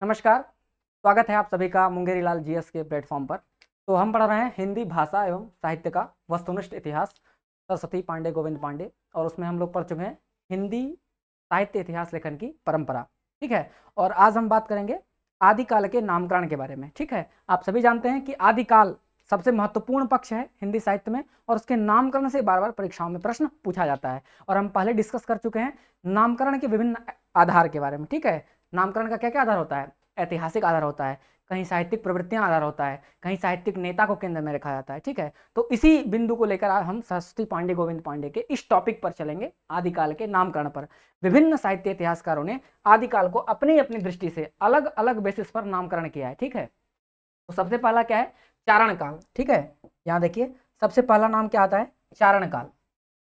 नमस्कार, स्वागत है आप सभी का मुंगेरी लाल जीएस के प्लेटफॉर्म पर। तो हम पढ़ रहे हैं हिंदी भाषा एवं साहित्य का वस्तुनिष्ठ इतिहास, सरस्वती पांडे गोविंद पांडे, और उसमें हम लोग पढ़ चुके हैं हिंदी साहित्य इतिहास लेखन की परंपरा। ठीक है, और आज हम बात करेंगे आदिकाल के नामकरण के बारे में। ठीक है, आप सभी जानते हैं कि आदिकाल सबसे महत्वपूर्ण पक्ष है हिंदी साहित्य में, और उसके नामकरण से बार बार परीक्षाओं में प्रश्न पूछा जाता है। और हम पहले डिस्कस कर चुके हैं नामकरण के विभिन्न आधार के बारे में। ठीक है, नामकरण का क्या क्या आधार होता है? ऐतिहासिक आधार होता है, कहीं साहित्यिक प्रवृत्तियां आधार होता है, कहीं साहित्यिक नेता को केंद्र में रखा जाता है। ठीक है, तो इसी बिंदु को लेकर आज हम सरस्वती पांडे गोविंद पांडे के इस टॉपिक पर चलेंगे, आदिकाल के नामकरण पर। विभिन्न साहित्य इतिहासकारों ने आदिकाल को अपनी अपनी दृष्टि से अलग अलग बेसिस पर नामकरण किया है। ठीक है, तो सबसे पहला क्या है? चारण काल। ठीक है, यहाँ देखिए सबसे पहला नाम क्या आता है? चारण काल।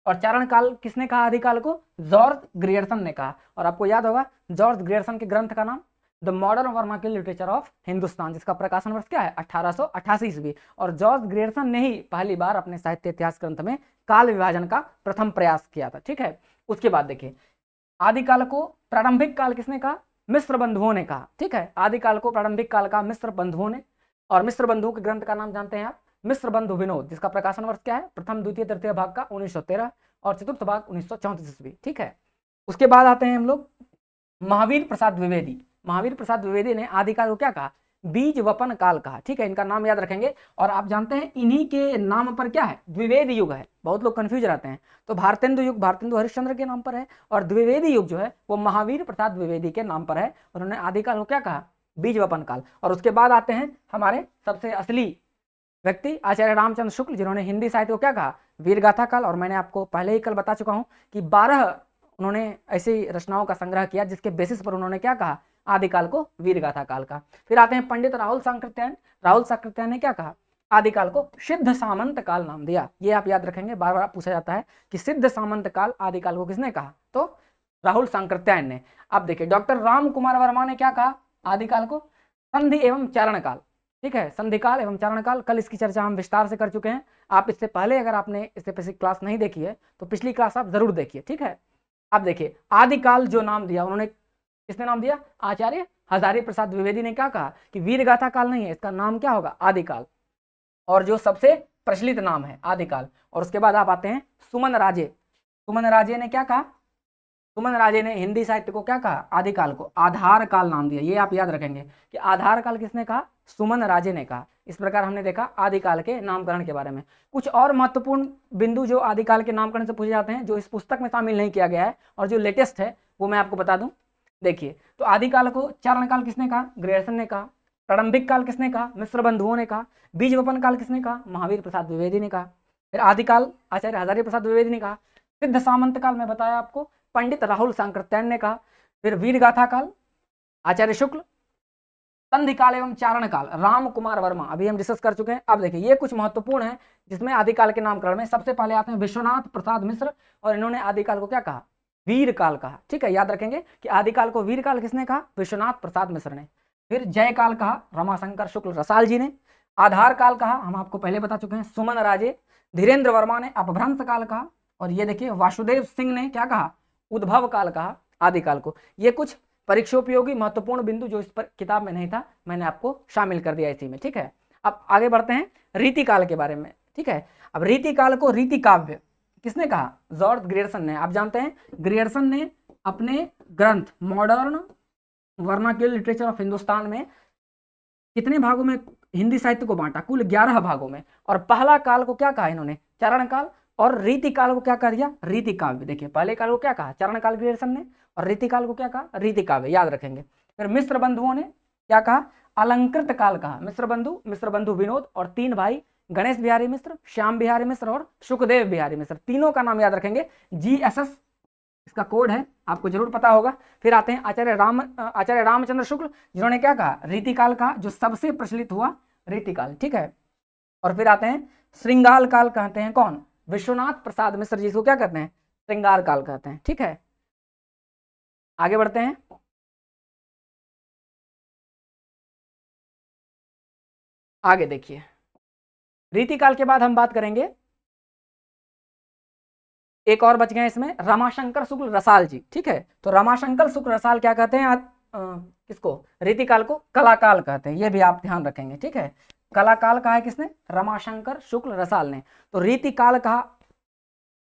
और चारण काल किसने कहा आदिकाल को? जॉर्ज ग्रियर्सन ने कहा। और आपको याद होगा जॉर्ज ग्रियर्सन के ग्रंथ का नाम the modern vernacular literature of Hindustan, जिसका प्रकाशन वर्ष क्या है? 1888 ईस्वी। और जॉर्ज ग्रियर्सन ने ही पहली बार अपने साहित्य इतिहास ग्रंथ में काल विभाजन का प्रथम प्रयास किया था। ठीक है, उसके बाद देखिए आदिकाल को प्रारंभिक काल किसने कहा? मिस्र बंधुओं ने कहा। ठीक है, आदिकाल को प्रारंभिक काल का मिस्र बंधुओं ने। और मिस्र बंधुओं के ग्रंथ का नाम जानते हैं आप? मिस्र बंधु विनोद, जिसका प्रकाशन वर्ष क्या है? प्रथम द्वितीय तृतीय भाग का 1913 और चतुर्थ भाग 1934 ईस्वी। ठीक है, उसके बाद आते हैं हम लोग महावीर प्रसाद द्विवेदी। महावीर प्रसाद द्विवेदी ने आदिकाल को क्या कहा? बीज वपन काल कहा। ठीक है, इनका नाम याद रखेंगे। और आप जानते हैं इन्हीं के नाम पर क्या है? द्विवेदी युग है। बहुत लोग कंफ्यूज रहते हैं। तो भारतेंदु युग भारतेंदु हरिश्चंद्र के नाम पर है, और द्विवेदी युग जो है वो महावीर प्रसाद द्विवेदी के नाम पर है। उन्होंने आदिकाल को क्या कहा? बीज वपन काल। और उसके बाद आते हैं हमारे सबसे असली व्यक्ति आचार्य रामचंद्र शुक्ल, जिन्होंने हिंदी साहित्य को क्या कहा? वीरगाथा काल। और मैंने आपको पहले ही कल बता चुका हूं कि 12 उन्होंने ऐसी रचनाओं का संग्रह किया जिसके बेसिस पर उन्होंने क्या कहा? आदिकाल को वीरगाथा काल का। फिर आते हैं पंडित राहुल सांकृत्यायन। राहुल सांकृत्यायन ने क्या कहा? आदिकाल को सिद्ध सामंत काल नाम दिया। ये आप याद रखेंगे, बार बार पूछा जाता है कि सिद्ध सामंत काल आदिकाल को किसने कहा? तो राहुल सांकृत्यायन ने। अब देखिए डॉक्टर राम कुमार वर्मा ने क्या कहा? आदिकाल को संधि एवं चारण काल। ठीक है, संधि काल एवं चारण काल, कल इसकी चर्चा हम विस्तार से कर चुके हैं। आप इससे पहले अगर आपने इससे पहले क्लास नहीं देखी है तो पिछली क्लास आप जरूर देखिए। ठीक है, अब देखिए आदिकाल जो नाम दिया उन्होंने, किसने नाम दिया? आचार्य हजारी प्रसाद द्विवेदी ने क्या कहा कि वीरगाथा काल नहीं है, इसका नाम क्या होगा? आदिकाल। और जो सबसे प्रचलित नाम है आदिकाल। और उसके बाद आप आते हैं सुमन राजे। सुमन राजे ने क्या कहा? सुमन राजे ने हिंदी साहित्य को क्या कहा? आदिकाल को आधार काल नाम दिया। ये आप याद रखेंगे कि आधार काल किसने कहा? सुमन राजे ने कहा। इस प्रकार हमने देखा आदिकाल के नामकरण के बारे में। कुछ और महत्वपूर्ण बिंदु जो आदिकाल के नामकरण से पूछे जाते हैं, जो इस पुस्तक में शामिल नहीं किया गया है और जो लेटेस्ट है, वो मैं आपको बता दूं। देखिए, तो आदिकाल को चारण काल किसने कहा? ग्रियर्सन ने कहा। प्रारंभिक काल किसने कहा? मिस्र बंधुओं ने कहा। बीज वपन काल किसने कहा? महावीर प्रसाद द्विवेदी ने कहा। फिर आदिकाल आचार्य हजारी प्रसाद द्विवेदी ने कहा। सिद्ध सामंत काल में बताया आपको, पंडित राहुल सांकृत्यायन ने कहा। फिर वीरगाथा काल आचार्य शुक्ल। संधि काल एवं चारण काल राम कुमार वर्मा, अभी हम डिस्कस कर चुके हैं। अब देखिए ये कुछ महत्वपूर्ण है जिसमें आदिकाल के नामकरण में सबसे पहले आते हैं विश्वनाथ प्रसाद मिश्र, और इन्होंने आदिकाल को क्या कहा? वीर काल कहा। ठीक है, याद रखेंगे कि आदिकाल को वीर काल किसने कहा? विश्वनाथ प्रसाद मिश्र ने। फिर जय काल कहा रमाशंकर शुक्ल रसाल जी ने। आधार काल कहा, हम आपको पहले बता चुके हैं, सुमन राजे। धीरेन्द्र वर्मा ने अपभ्रंश काल कहा। और ये देखिए वासुदेव सिंह ने क्या कहा? उद्भव काल कहा आदिकाल को। ये कुछ परीक्षोपयोगी महत्वपूर्ण बिंदु जो इस पर किताब में नहीं था, मैंने आपको शामिल कर दिया इसी में। ठीक है, अब आगे बढ़ते हैं रीति काल के बारे में। ठीक है, अब रीति काल को रीति काव्य किसने कहा? जॉर्ज ग्रियर्सन ने। आप जानते हैं ग्रियर्सन ने अपने ग्रंथ modern vernacular literature of Hindustan में कितने भागों में हिंदी साहित्य को बांटा? कुल 11 भागों में। और पहला काल को क्या कहा इन्होंने? चारण काल। और रीति काल को क्या कर दिया? रीति काव्य। देखिए पहले काल को क्या कहा? चारण काल ग्रियर्सन ने। और रीति काल को क्या कहा? रीति काव्य। याद रखेंगे। फिर मिस्र बंधुओं ने क्या कहा? अलंकृत काल कहा। मिस्र बंधु विनोद और 3 भाई गणेश बिहारी मिश्र, श्याम बिहारी मिश्र और सुखदेव बिहारी मिश्र, तीनों का नाम याद रखेंगे। GSS इसका कोड है, आपको जरूर पता होगा। फिर आते हैं आचार्य रामचंद्र शुक्ल, जिन्होंने क्या कहा? रीतिकाल कहा, जो सबसे प्रचलित हुआ रीतिकाल। ठीक है, और फिर आते हैं श्रृंगाल काल, कहते हैं कौन? विश्वनाथ प्रसाद मिश्र जी को क्या कहते हैं? श्रृंगार काल कहते हैं। ठीक है, आगे बढ़ते हैं। आगे देखिए रीतिकाल के बाद हम बात करेंगे, एक और बच गए इसमें, रमाशंकर शुक्ल रसाल जी। ठीक है, तो रमाशंकर शुक्ल रसाल क्या कहते हैं? किसको, रीतिकाल को कलाकाल कहते हैं, ये भी आप ध्यान रखेंगे, ठीक है। कलाकाल कहा है किसने, रमाशंकर शुक्ल रसाल ने। तो रीतिकाल कहा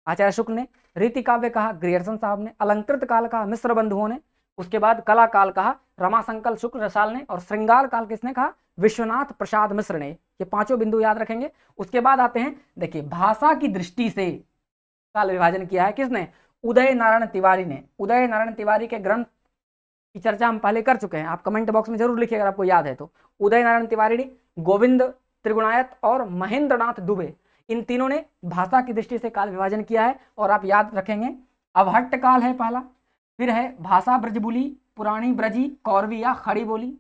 आचार्य शुक्ल ने, रीतिकाव्य कहा ग्रियर्सन साहब ने, अलंकृत काल कहा मिश्र बंधुओं ने, उसके बाद कलाकाल कहा रमाशंकर शुक्ल रसाल ने, और श्रृंगार काल किसने कहा, विश्वनाथ प्रसाद मिश्र ने। ये पांचों बिंदु याद रखेंगे। उसके बाद आते हैं, देखिए भाषा की दृष्टि से काल विभाजन किया है किसने, उदय नारायण तिवारी ने। उदय नारायण तिवारी के ग्रंथ की चर्चा हम पहले कर चुके हैं, आप कमेंट बॉक्स में जरूर लिखिए अगर आपको याद है तो। उदय नारायण तिवारी ने, गोविंद त्रिगुणायत और महेंद्रनाथ दुबे, इन तीनों ने भाषा की दृष्टि से काल विभाजन किया है। और आप याद रखेंगे, अवहट्ट काल है पहला, फिर है भाषा ब्रजबुली, पुरानी ब्रजी, कौरवी या खड़ी बोली,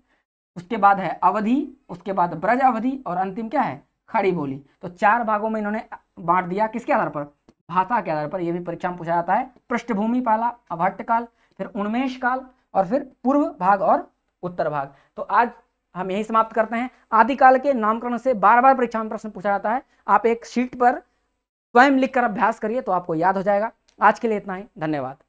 उसके बाद है अवधि, उसके बाद ब्रज अवधि, और अंतिम क्या है, खड़ी बोली। तो 4 भागों में इन्होंने बांट दिया, किसके आधार पर, भाषा के आधार पर। यह भी परीक्षा में पूछा जाता है। पृष्ठभूमि पहला अवहट्ट काल, फिर उन्मेष काल, और फिर पूर्व भाग और उत्तर भाग। तो आज हम यही समाप्त करते हैं। आदिकाल के नामकरण से बार बार परीक्षा में प्रश्न पूछा जाता है, आप एक शीट पर स्वयं लिखकर अभ्यास करिए तो आपको याद हो जाएगा। आज के लिए इतना ही, धन्यवाद।